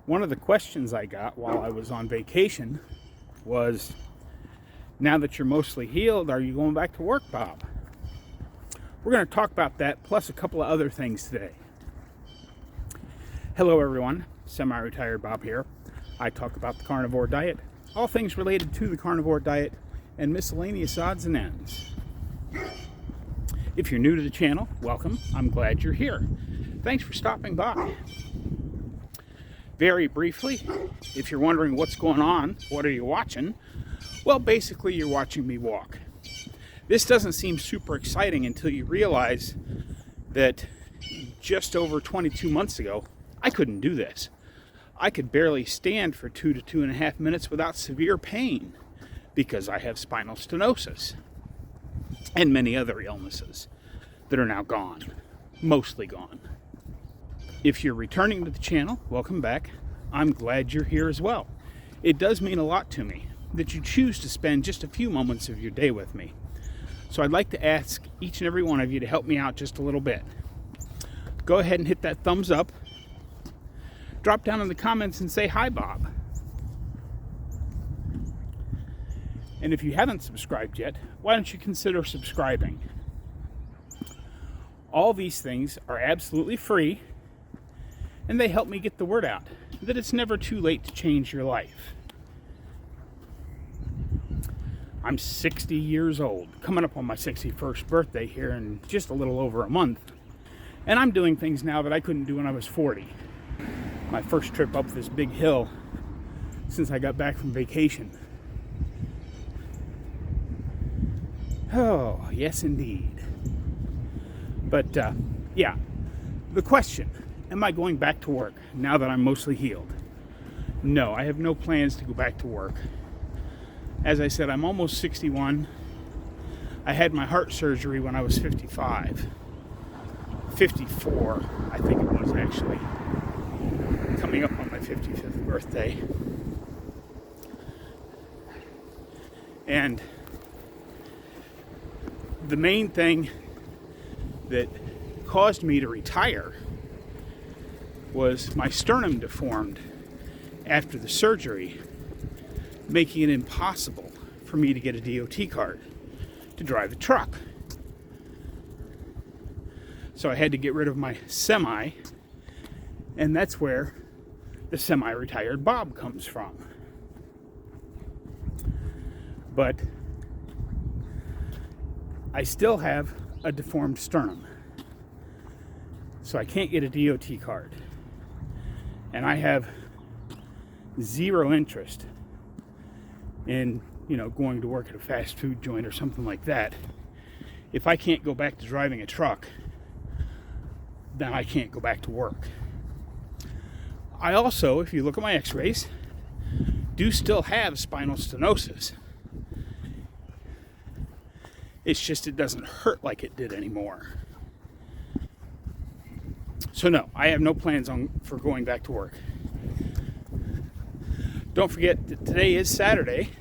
One of the questions I got while I was on vacation was, now that you're mostly healed, are you going back to work, Bob? We're going to talk about that, plus a couple of other things today. Hello everyone, Semi-Retired Bob here. I talk about the carnivore diet, all things related to the carnivore diet, and miscellaneous odds and ends. If you're new to the channel, welcome. I'm glad you're here. Thanks for stopping by. Very briefly, if you're wondering what's going on, what are you watching? Well, basically you're watching me walk. This doesn't seem super exciting until you realize that just over 22 months ago, I couldn't do this. I could barely stand for 2 to 2.5 minutes without severe pain because I have spinal stenosis and many other illnesses that are now gone, mostly gone. If you're returning to the channel, welcome back. I'm glad you're here as well. It does mean a lot to me that you choose to spend just a few moments of your day with me. So I'd like to ask each and every one of you to help me out just a little bit. Go ahead and hit that thumbs up. Drop down in the comments and say, "Hi, Bob." And if you haven't subscribed yet, why don't you consider subscribing? All these things are absolutely free, and they help me get the word out that it's never too late to change your life. I'm 60 years old, coming up on my 61st birthday here in just a little over a month. And I'm doing things now that I couldn't do when I was 40. My first trip up this big hill since I got back from vacation. Oh, yes indeed. But yeah, the question, am I going back to work now that I'm mostly healed? No, I have no plans to go back to work. As I said, I'm almost 61. I had my heart surgery when I was 54, I think it was actually. Coming up on my 55th birthday. And the main thing that caused me to retire was my sternum deformed after the surgery, making it impossible for me to get a DOT card to drive a truck. So I had to get rid of my semi, and that's where the Semi-Retired Bob comes from. But I still have a deformed sternum, so I can't get a DOT card. And I have zero interest in, going to work at a fast food joint or something like that. If I can't go back to driving a truck, then I can't go back to work. I also, if you look at my x-rays, do still have spinal stenosis. It's just it doesn't hurt like it did anymore. So no, I have no plans for going back to work. Don't forget that today is Saturday.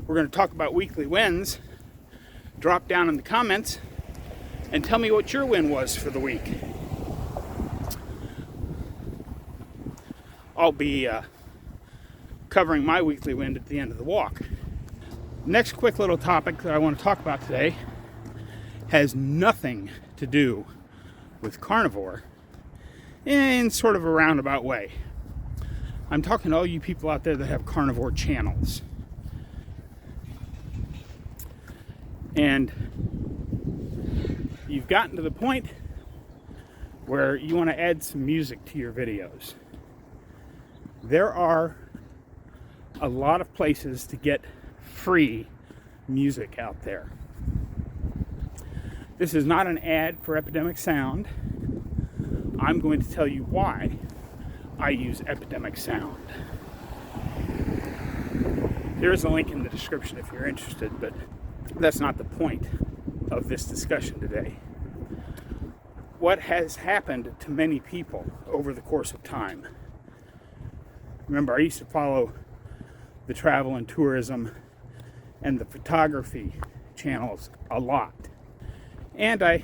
We're going to talk about weekly wins. Drop down in the comments and tell me what your win was for the week. I'll be covering my weekly win at the end of the walk. Next quick little topic that I want to talk about today has nothing to do with carnivore in sort of a roundabout way. I'm talking to all you people out there that have carnivore channels. And you've gotten to the point where you want to add some music to your videos. There are a lot of places to get free music out there. This is not an ad for Epidemic Sound. I'm going to tell you why I use Epidemic Sound. There is a link in the description if you're interested, but that's not the point of this discussion today. What has happened to many people over the course of time? Remember, I used to follow the travel and tourism and the photography channels a lot. And I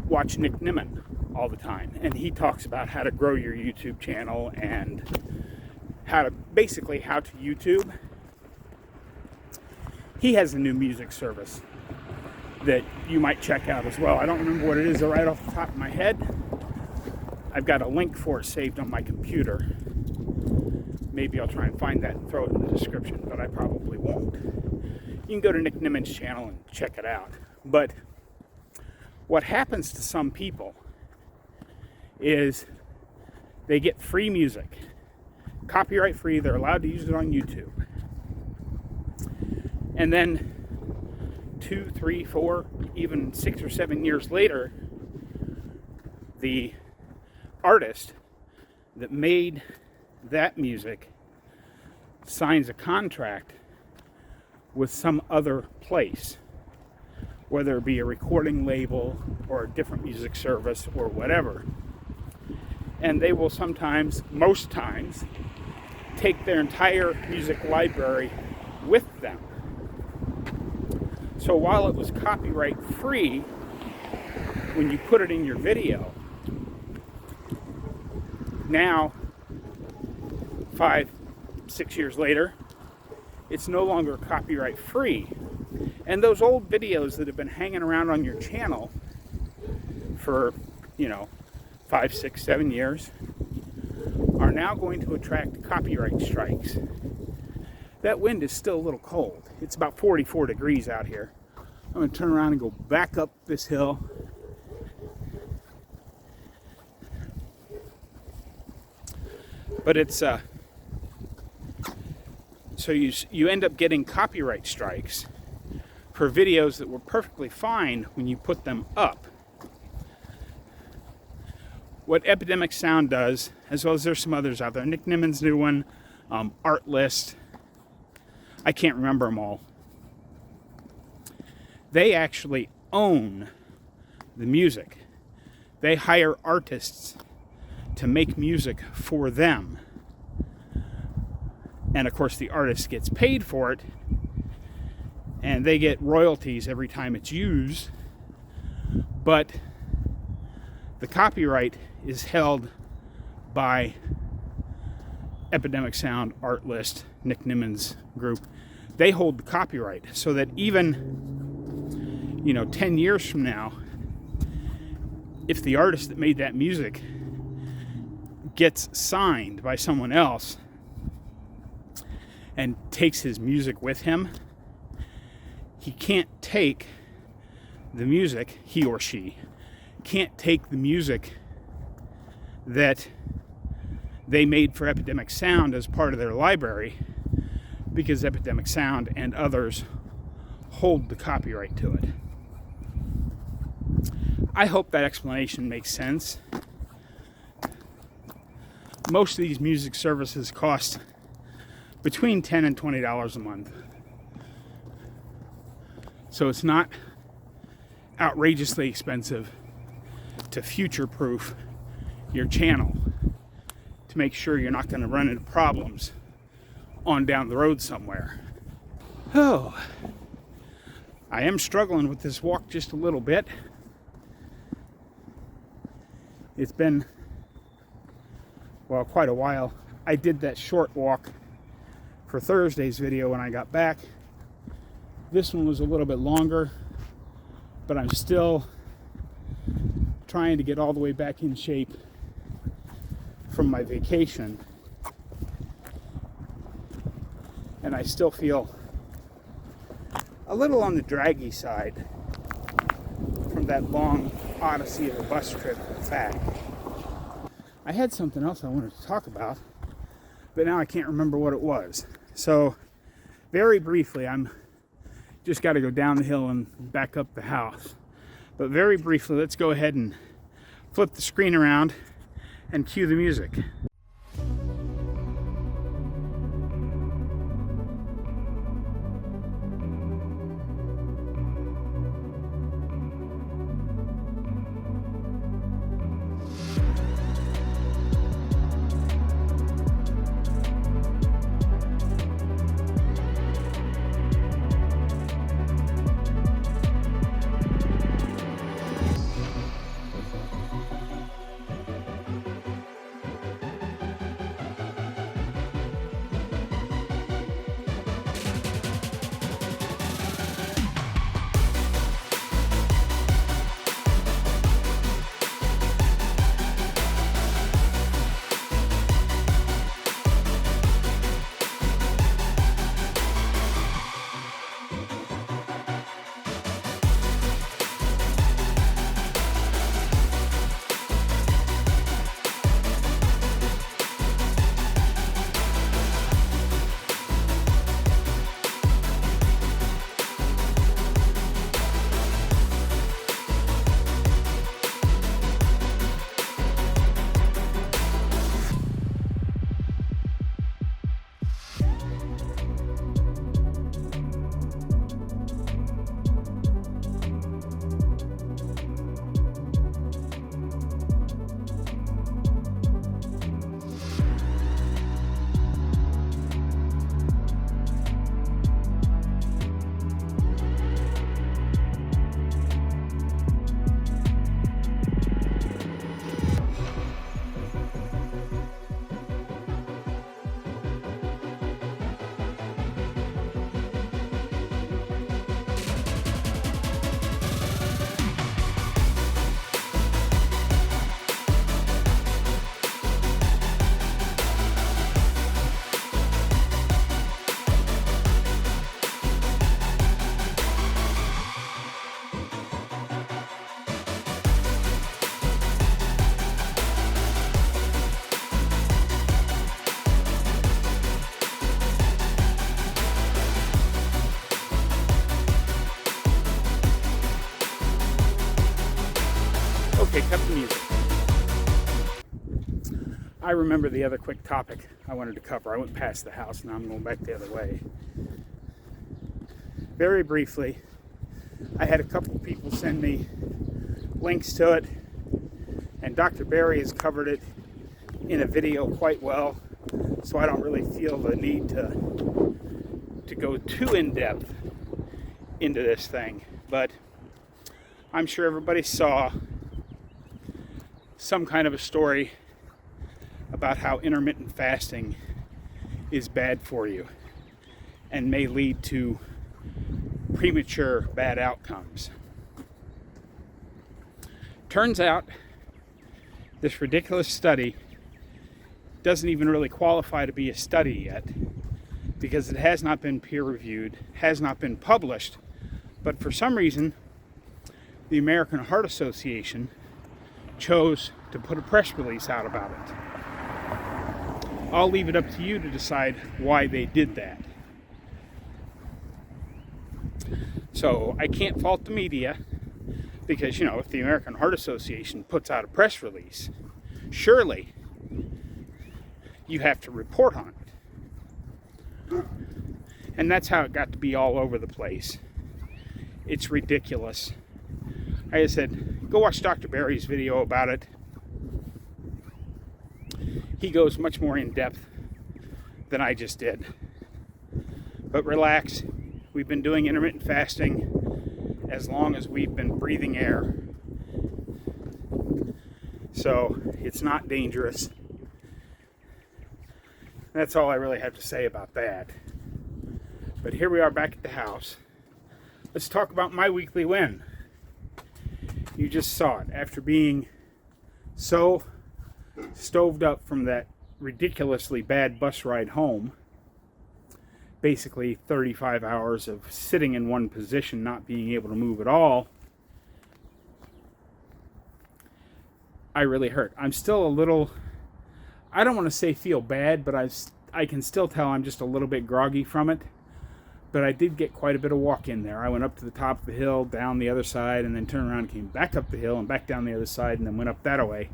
watch Nick Nimmin all the time. And he talks about how to grow your YouTube channel and how to YouTube. He has a new music service that you might check out as well. I don't remember what it is right off the top of my head. I've got a link for it saved on my computer. Maybe I'll try and find that and throw it in the description, but I probably won't. You can go to Nick Nimit's channel and check it out. But what happens to some people is they get free music, copyright free. They're allowed to use it on YouTube. And then 2, 3, 4, even 6 or 7 years later, the artist that made that music signs a contract with some other place, whether it be a recording label or a different music service or whatever. And they will sometimes, most times, take their entire music library with them. So while it was copyright free when you put it in your video, now 5, 6 years later, it's no longer copyright free. And those old videos that have been hanging around on your channel for, 5, 6, 7 years are now going to attract copyright strikes. That wind is still a little cold. It's about 44 degrees out here. I'm going to turn around and go back up this hill. But it's so you end up getting copyright strikes for videos that were perfectly fine when you put them up. What Epidemic Sound does, as well as there's some others out there, Nick Nimit's new one, Artlist, I can't remember them all. They actually own the music. They hire artists to make music for them. And of course the artist gets paid for it, and they get royalties every time it's used, but the copyright is held by Epidemic Sound, Artlist, Nick Nimit's group. They hold the copyright, so that even 10 years from now, if the artist that made that music gets signed by someone else and takes his music with him, he can't take the music, he or she can't take the music that they made for Epidemic Sound as part of their library, because Epidemic Sound and others hold the copyright to it. I hope that explanation makes sense. Most of these music services cost between $10 and $20 a month. So it's not outrageously expensive to future-proof your channel, to make sure you're not going to run into problems on down the road somewhere. Oh, I am struggling with this walk just a little bit. It's been, quite a while. I did that short walk for Thursday's video when I got back. This one was a little bit longer, but I'm still trying to get all the way back in shape from my vacation. And I still feel a little on the draggy side from that long odyssey of a bus trip back. I had something else I wanted to talk about, but now I can't remember what it was. So, very briefly, I'm just got to go down the hill and back up the house. But very briefly, let's go ahead and flip the screen around and cue the music. I remember the other quick topic I wanted to cover. I went past the house, now I'm going back the other way. Very briefly, I had a couple of people send me links to it, and Dr. Barry has covered it in a video quite well, so I don't really feel the need to go too in-depth into this thing. But I'm sure everybody saw some kind of a story about how intermittent fasting is bad for you and may lead to premature bad outcomes. Turns out this ridiculous study doesn't even really qualify to be a study yet, because it has not been peer-reviewed, has not been published, but for some reason the American Heart Association chose to put a press release out about it. I'll leave it up to you to decide why they did that. So I can't fault the media, because, if the American Heart Association puts out a press release, surely you have to report on it. And that's how it got to be all over the place. It's ridiculous. Like I said, go watch Dr. Barry's video about it. He goes much more in depth than I just did. But relax. We've been doing intermittent fasting as long as we've been breathing air. So it's not dangerous. That's all I really have to say about that. But here we are back at the house. Let's talk about my weekly win. You just saw it. After being so stoved up from that ridiculously bad bus ride home, basically 35 hours of sitting in one position, not being able to move at all, I really hurt. I'm still a little, I don't want to say feel bad, but I can still tell I'm just a little bit groggy from it. But I did get quite a bit of walk in there. I went up to the top of the hill, down the other side, and then turned around and came back up the hill and back down the other side, and then went up that way.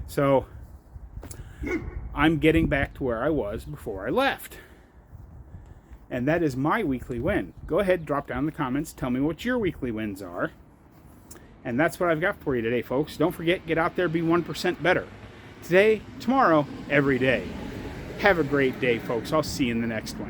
So I'm getting back to where I was before I left. And that is my weekly win. Go ahead, drop down in the comments, tell me what your weekly wins are. And that's what I've got for you today, folks. Don't forget, get out there, be 1% better. Today, tomorrow, every day. Have a great day, folks. I'll see you in the next one.